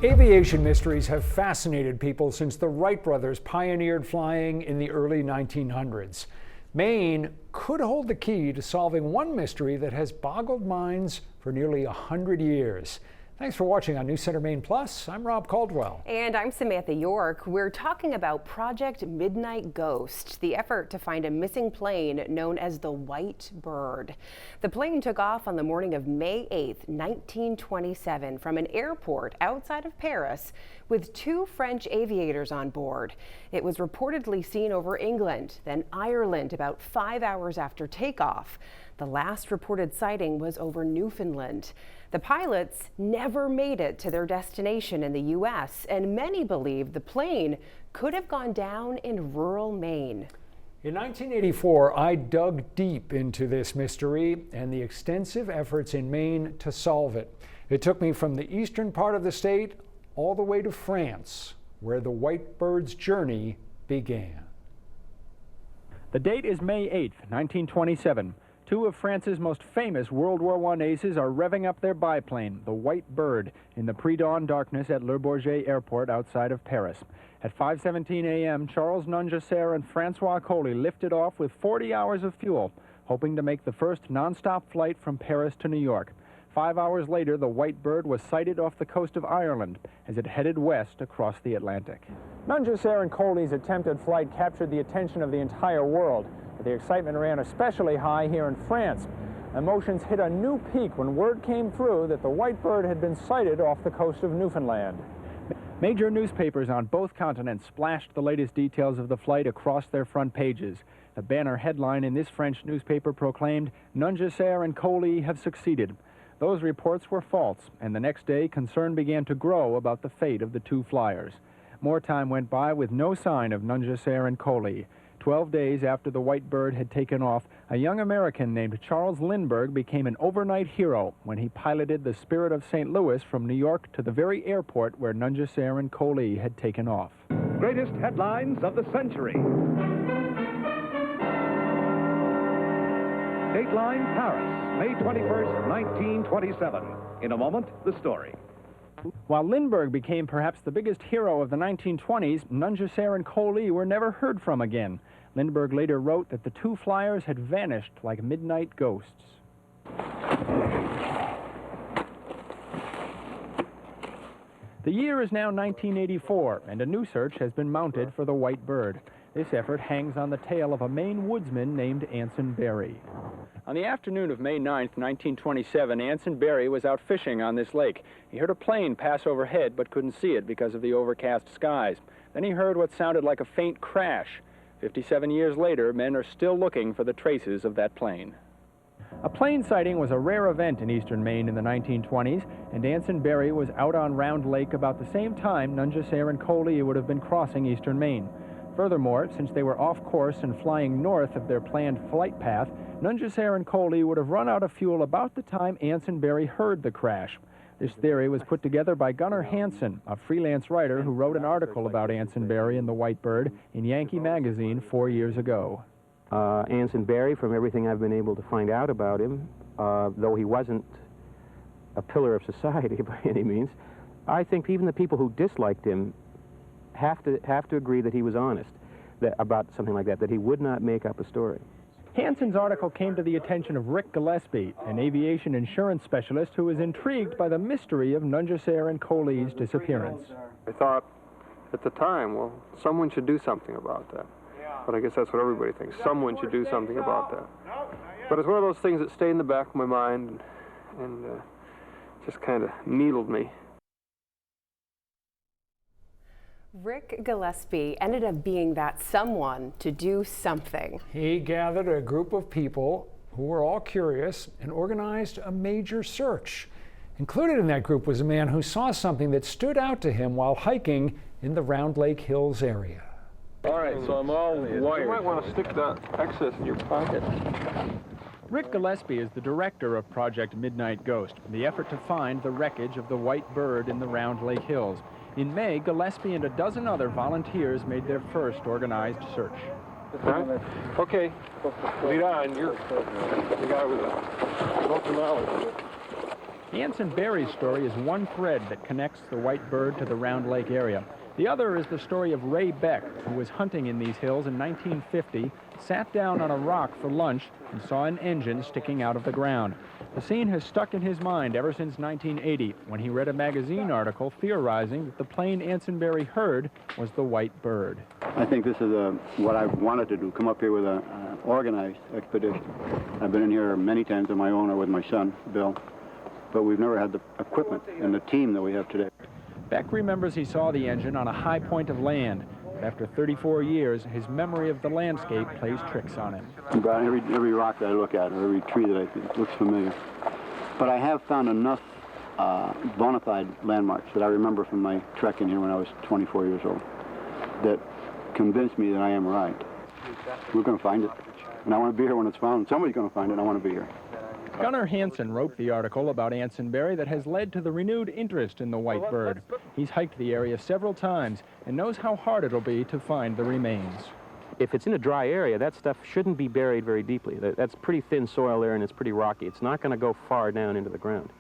Aviation mysteries have fascinated people since the Wright brothers pioneered flying in the early 1900s. Maine could hold the key to solving one mystery that has boggled minds for nearly 100 years. Thanks for watching on News Center Maine Plus. I'm Rob Caldwell. And I'm Samantha York. We're talking about Project Midnight Ghost, the effort to find a missing plane known as the White Bird. The plane took off on the morning of May 8th, 1927 from an airport outside of Paris with two French aviators on board. It was reportedly seen over England, then Ireland about 5 hours after takeoff. The last reported sighting was over Newfoundland. The pilots never made it to their destination in the U.S., and many believe the plane could have gone down in rural Maine. In 1984, I dug deep into this mystery and the extensive efforts in Maine to solve it. It took me from the eastern part of the state all the way to France, where the White Bird's journey began. The date is May 8th, 1927. Two of France's most famous World War I aces are revving up their biplane, the White Bird, in the pre-dawn darkness at Le Bourget Airport outside of Paris. At 5:17 a.m., Charles Nungesser and Francois Coley lifted off with 40 hours of fuel, hoping to make the first non-stop flight from Paris to New York. 5 hours later, the White Bird was sighted off the coast of Ireland as it headed west across the Atlantic. Nungesser and Coley's attempted flight captured the attention of the entire world. The excitement ran especially high here in France. Emotions hit a new peak when word came through that the White Bird had been sighted off the coast of Newfoundland. Major newspapers on both continents splashed the latest details of the flight across their front pages. The banner headline in this French newspaper proclaimed, "Nungesser and Coley have succeeded." Those reports were false, and the next day concern began to grow about the fate of the two flyers. More time went by with no sign of Nungesser and Coley. 12 days after the White Bird had taken off, a young American named Charles Lindbergh became an overnight hero when he piloted the Spirit of St. Louis from New York to the very airport where Nungesser and Coley had taken off. Greatest headlines of the century. Dateline Paris, May 21st, 1927. In a moment, the story. While Lindbergh became perhaps the biggest hero of the 1920s, Nungesser and Coley were never heard from again. Lindbergh later wrote that the two flyers had vanished like midnight ghosts. The year is now 1984, and a new search has been mounted for the White Bird. This effort hangs on the tail of a Maine woodsman named Anson Berry. On the afternoon of May 9th, 1927, Anson Berry was out fishing on this lake. He heard a plane pass overhead but couldn't see it because of the overcast skies. Then he heard what sounded like a faint crash. 57 years later, men are still looking for the traces of that plane. A plane sighting was a rare event in eastern Maine in the 1920s, and Anson Berry was out on Round Lake about the same time Nungesser and Coley would have been crossing eastern Maine. Furthermore, since they were off course and flying north of their planned flight path, Nungesser and Coley would have run out of fuel about the time Anson Berry heard the crash. This theory was put together by Gunnar Hansen, a freelance writer who wrote an article about Anson Berry and the White Bird in Yankee magazine 4 years ago. Anson Berry, from everything I've been able to find out about him, though he wasn't a pillar of society by any means, I think even the people who disliked him have to agree that he was honest about something like that he would not make up a story. Hansen's article came to the attention of Rick Gillespie, an aviation insurance specialist who was intrigued by the mystery of Nungesser and Coley's disappearance. I thought at the time, well, someone should do something about that. But I guess that's what everybody thinks. Someone should do something about that. But it's one of those things that stayed in the back of my mind and just kind of needled me. Rick Gillespie ended up being that someone to do something. He gathered a group of people who were all curious and organized a major search. Included in that group was a man who saw something that stood out to him while hiking in the Round Lake Hills area. All right, so I'm all wired. You might want to stick that excess in your pocket. Rick Gillespie is the director of Project Midnight Ghost, the effort to find the wreckage of the White Bird in the Round Lake Hills. In May, Gillespie and a dozen other volunteers made their first organized search. Huh? Okay, lead on. You're the guy with the local knowledge. Anson Berry's story is one thread that connects the White Bird to the Round Lake area. The other is the story of Ray Beck, who was hunting in these hills in 1950, sat down on a rock for lunch and saw an engine sticking out of the ground. The scene has stuck in his mind ever since 1980, when he read a magazine article theorizing that the plane Anson Berry heard was the White Bird. I think this is what I've wanted to do, come up here with an organized expedition. I've been in here many times on my own or with my son, Bill, but we've never had the equipment and the team that we have today. Beck remembers he saw the engine on a high point of land. But after 34 years, his memory of the landscape plays tricks on him. About every rock that I look at, or every tree that I think looks familiar. But I have found enough bona fide landmarks that I remember from my trek in here when I was 24 years old that convinced me that I am right. We're going to find it. And I want to be here when it's found. Somebody's going to find it, and I want to be here. Gunnar Hansen wrote the article about Anson Berry that has led to the renewed interest in the White Bird. He's hiked the area several times and knows how hard it'll be to find the remains. If it's in a dry area, that stuff shouldn't be buried very deeply. That's pretty thin soil there, and it's pretty rocky. It's not going to go far down into the ground.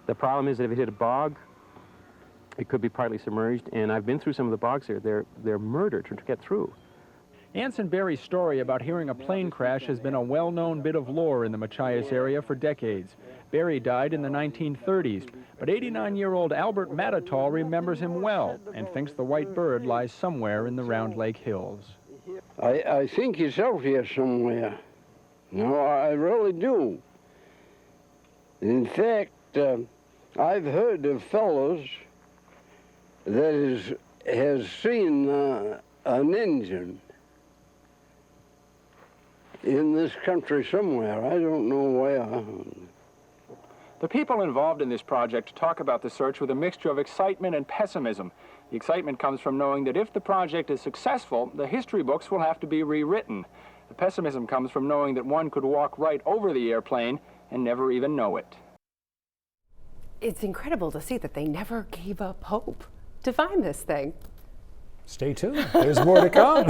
The problem is that if it hit a bog, it could be partly submerged, and I've been through some of the bogs here. They're murdered to get through. Anson Berry's story about hearing a plane crash has been a well-known bit of lore in the Machias area for decades. Berry died in the 1930s, but 89-year-old Albert Matatall remembers him well and thinks the White Bird lies somewhere in the Round Lake Hills. I think he's out here somewhere. No, I really do. In fact, I've heard of fellows that has seen an engine in this country somewhere. I don't know where. The people involved in this project talk about the search with a mixture of excitement and pessimism. The excitement comes from knowing that if the project is successful, the history books will have to be rewritten. The pessimism comes from knowing that one could walk right over the airplane and never even know it. It's incredible to see that they never gave up hope to find this thing. Stay tuned. There's more to come.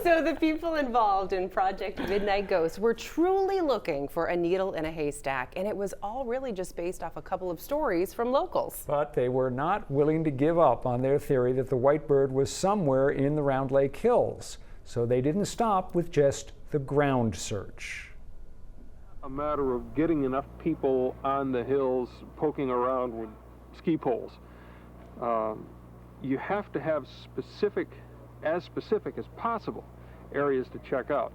So the people involved in Project Midnight Ghost were truly looking for a needle in a haystack, and it was all really just based off a couple of stories from locals. But they were not willing to give up on their theory that the White Bird was somewhere in the Round Lake Hills. So they didn't stop with just the ground search. A matter of getting enough people on the hills poking around with ski poles. You have to have specific as possible areas to check out.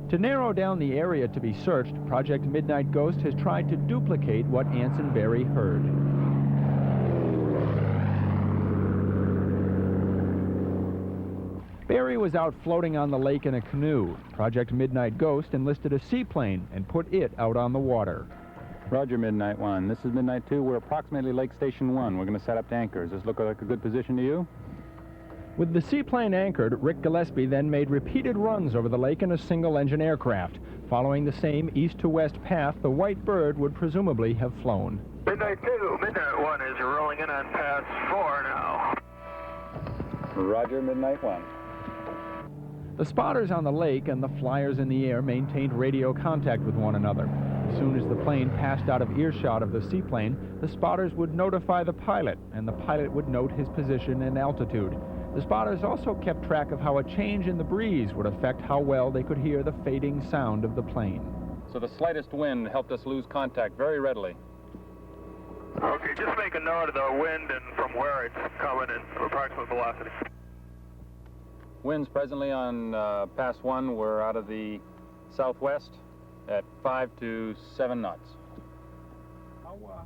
To narrow down the area to be searched, Project Midnight Ghost has tried to duplicate what Anson Berry heard. Berry was out floating on the lake in a canoe. Project Midnight Ghost enlisted a seaplane and put it out on the water. Roger, Midnight 1. This is Midnight 2. We're approximately Lake Station 1. We're going to set up anchors. Does this look like a good position to you? With the seaplane anchored, Rick Gillespie then made repeated runs over the lake in a single-engine aircraft. Following the same east-to-west path, the White Bird would presumably have flown. Midnight 2, Midnight 1 is rolling in on pass 4 now. Roger, Midnight 1. The spotters on the lake and the flyers in the air maintained radio contact with one another. As soon as the plane passed out of earshot of the seaplane, the spotters would notify the pilot, and the pilot would note his position and altitude. The spotters also kept track of how a change in the breeze would affect how well they could hear the fading sound of the plane. So the slightest wind helped us lose contact very readily. Okay, just make a note of the wind and from where it's coming and approximate velocity. Winds presently on pass 1 were out of the southwest at 5 to 7 knots.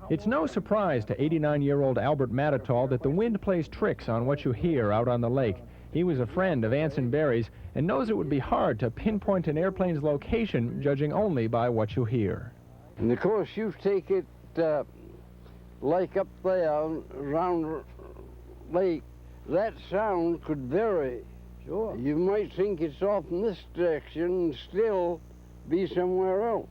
It's no surprise to 89-year-old Albert Matatall that the wind plays tricks on what you hear out on the lake. He was a friend of Anson Berry's and knows it would be hard to pinpoint an airplane's location judging only by what you hear. And of course, you take it like up there around Lake, that sound could vary. Sure. You might think it's off in this direction and still be somewhere else.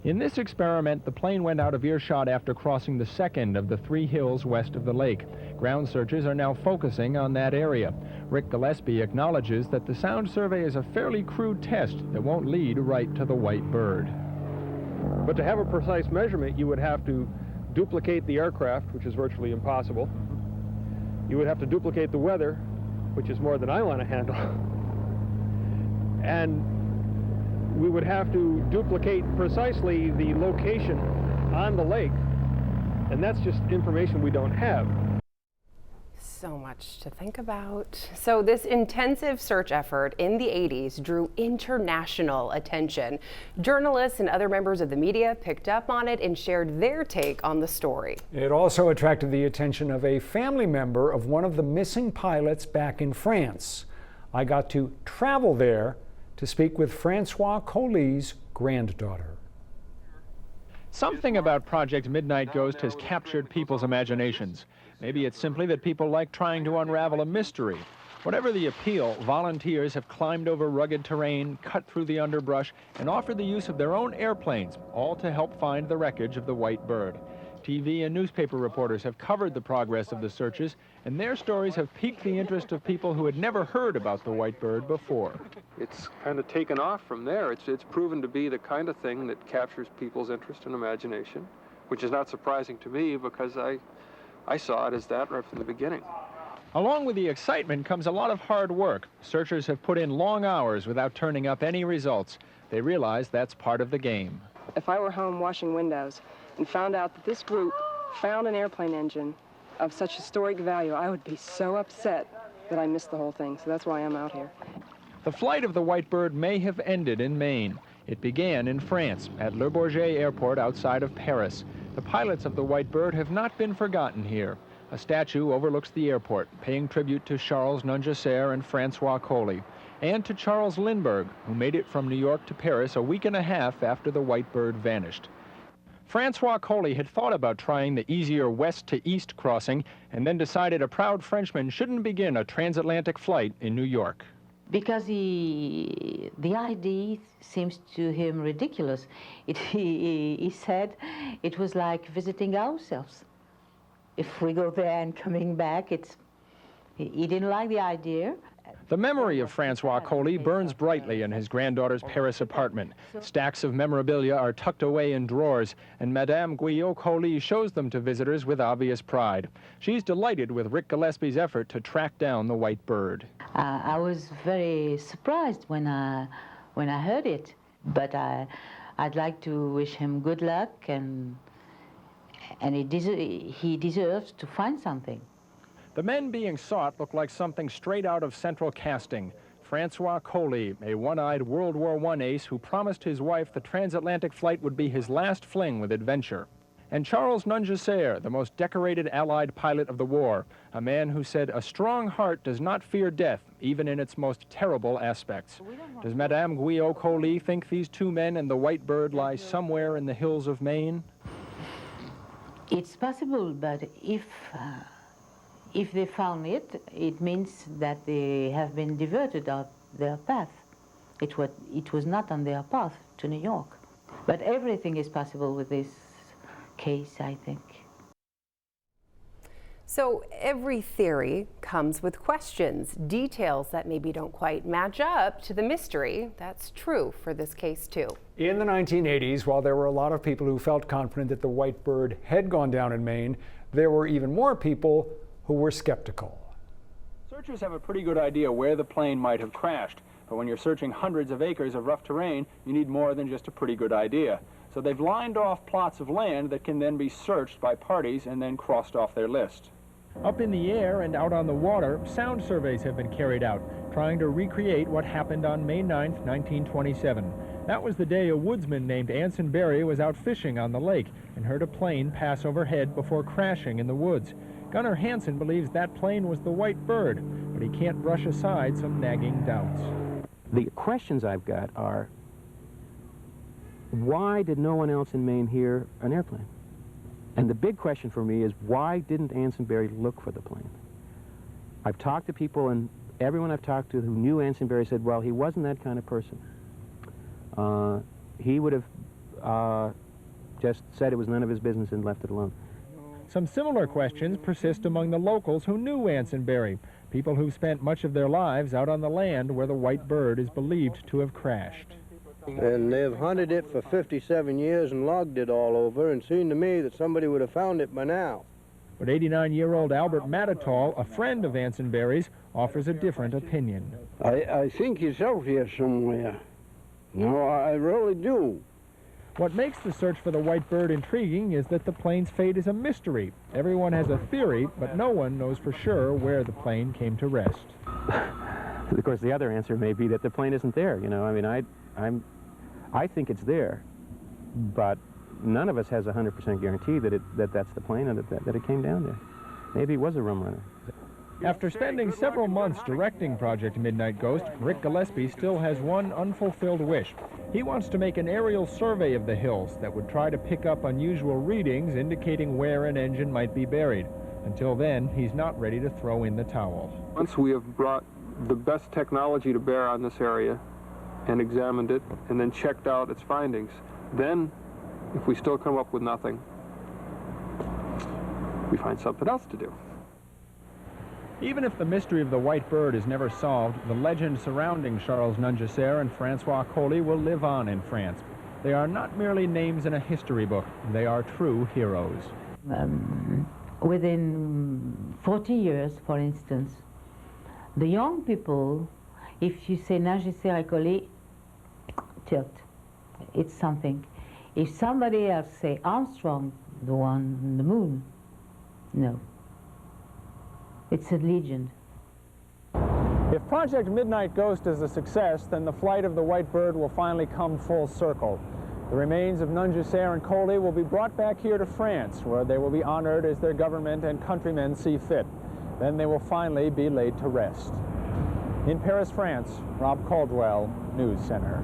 In this experiment, the plane went out of earshot after crossing the second of the 3 hills west of the lake. Ground searches are now focusing on that area. Rick Gillespie acknowledges that the sound survey is a fairly crude test that won't lead right to the White Bird. But to have a precise measurement, you would have to duplicate the aircraft, which is virtually impossible. You would have to duplicate the weather, which is more than I want to handle. And we would have to duplicate precisely the location on the lake, and that's just information we don't have. So much to think about. So this intensive search effort in the 80s drew international attention. Journalists and other members of the media picked up on it and shared their take on the story. It also attracted the attention of a family member of one of the missing pilots back in France. I got to travel there to speak with Francois Colly's granddaughter. Something about Project Midnight Ghost has captured people's imaginations. Maybe it's simply that people like trying to unravel a mystery. Whatever the appeal, volunteers have climbed over rugged terrain, cut through the underbrush, and offered the use of their own airplanes, all to help find the wreckage of the white bird. TV and newspaper reporters have covered the progress of the searches, and their stories have piqued the interest of people who had never heard about the white bird before. It's kind of taken off from there. It's proven to be the kind of thing that captures people's interest and imagination, which is not surprising to me because I saw it as that right from the beginning. Along with the excitement comes a lot of hard work. Searchers have put in long hours without turning up any results. They realize that's part of the game. If I were home washing windows and found out that this group found an airplane engine of such historic value, I would be so upset that I missed the whole thing. So that's why I'm out here. The flight of the white bird may have ended in Maine. It began in France, at Le Bourget Airport outside of Paris. The pilots of the white bird have not been forgotten here. A statue overlooks the airport, paying tribute to Charles Nungesser and Francois Colly, and to Charles Lindbergh, who made it from New York to Paris a week and a half after the white bird vanished. Francois Colly had thought about trying the easier west-to-east crossing and then decided a proud Frenchman shouldn't begin a transatlantic flight in New York. Because the idea seems to him ridiculous. He said it was like visiting ourselves. If we go there and coming back, he didn't like the idea. The memory of Francois Colly burns brightly in his granddaughter's Paris apartment. Stacks of memorabilia are tucked away in drawers, and Madame Guyot Colly shows them to visitors with obvious pride. She's delighted with Rick Gillespie's effort to track down the white bird. I was very surprised when I heard it, but I'd like to wish him good luck, and he deserves to find something. The men being sought look like something straight out of central casting. Francois Colly, a one-eyed World War I ace who promised his wife the transatlantic flight would be his last fling with adventure. And Charles Nungesser, the most decorated Allied pilot of the war, a man who said a strong heart does not fear death, even in its most terrible aspects. Does Madame Guyot Colly think these two men and the white bird lie somewhere in the hills of Maine? It's possible, but if they found it, it means that they have been diverted off their path. It was not on their path to New York. But everything is possible with this case, I think. So every theory comes with questions, details that maybe don't quite match up to the mystery. That's true for this case too. In the 1980s, while there were a lot of people who felt confident that the white bird had gone down in Maine, there were even more people who were skeptical. Searchers have a pretty good idea where the plane might have crashed, but when you're searching hundreds of acres of rough terrain, you need more than just a pretty good idea. So they've lined off plots of land that can then be searched by parties and then crossed off their list. Up in the air and out on the water, sound surveys have been carried out, trying to recreate what happened on May 9th, 1927. That was the day a woodsman named Anson Berry was out fishing on the lake and heard a plane pass overhead before crashing in the woods. Gunnar Hansen believes that plane was the white bird, but he can't brush aside some nagging doubts. The questions I've got are, why did no one else in Maine hear an airplane? And the big question for me is, why didn't Anson Berry look for the plane? I've talked to people, and everyone I've talked to who knew Anson Berry said, well, he wasn't that kind of person. He would have just said it was none of his business and left it alone. Some similar questions persist among the locals who knew Anson Berry, people who've spent much of their lives out on the land where the white bird is believed to have crashed. And they've hunted it for 57 years and logged it all over, and seemed to me that somebody would have found it by now. But 89-year-old Albert Matatall, a friend of Ansonberry's, offers a different opinion. I think it's out here somewhere. No, I really do. What makes the search for the white bird intriguing is that the plane's fate is a mystery. Everyone has a theory, but no one knows for sure where the plane came to rest. Of course, the other answer may be that the plane isn't there. You know, I mean, I think it's there, but none of us has a 100% guarantee that that's the plane and that it came down there. Maybe it was a rum runner. After spending several months directing Project Midnight Ghost, Rick Gillespie still has one unfulfilled wish. He wants to make an aerial survey of the hills that would try to pick up unusual readings indicating where an engine might be buried. Until then, he's not ready to throw in the towel. Once we have brought the best technology to bear on this area and examined it and then checked out its findings, then if we still come up with nothing, we find something else to do. Even if the mystery of the white bird is never solved, the legend surrounding Charles Nungesser and Francois Coley will live on in France. They are not merely names in a history book, they are true heroes. Within 40 years, for instance, the young people, if you say Nungesser and Coley, tilt. It's something. If somebody else say Armstrong, the one on the moon, no. It's a legend. If Project Midnight Ghost is a success, then the flight of the white bird will finally come full circle. The remains of Nungesser and Coley will be brought back here to France, where they will be honored as their government and countrymen see fit. Then they will finally be laid to rest. In Paris, France, Rob Caldwell, News Center.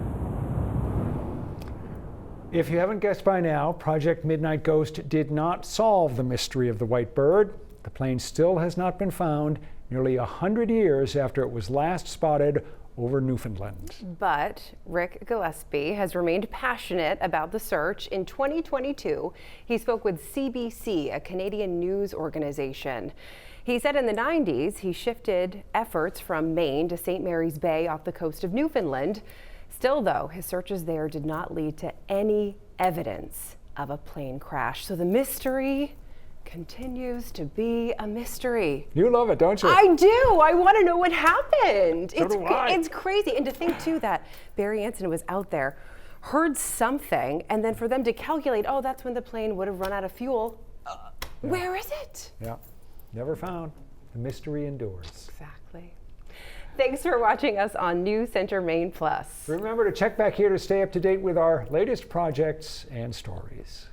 If you haven't guessed by now, Project Midnight Ghost did not solve the mystery of the white bird. The plane still has not been found nearly 100 years after it was last spotted over Newfoundland. But Rick Gillespie has remained passionate about the search. In 2022, he spoke with CBC, a Canadian news organization. He said in the 90s, he shifted efforts from Maine to St. Mary's Bay off the coast of Newfoundland. Still, though, his searches there did not lead to any evidence of a plane crash. So the mystery continues to be a mystery. You love it, don't you? I do. I want to know what happened. So do I. It's crazy. And to think, too, that Barry Anson was out there, heard something, and then for them to calculate, oh, that's when the plane would have run out of fuel. Where is it? Yeah, never found. The mystery endures. Exactly. Thanks for watching us on News Center Maine Plus. Remember to check back here to stay up to date with our latest projects and stories.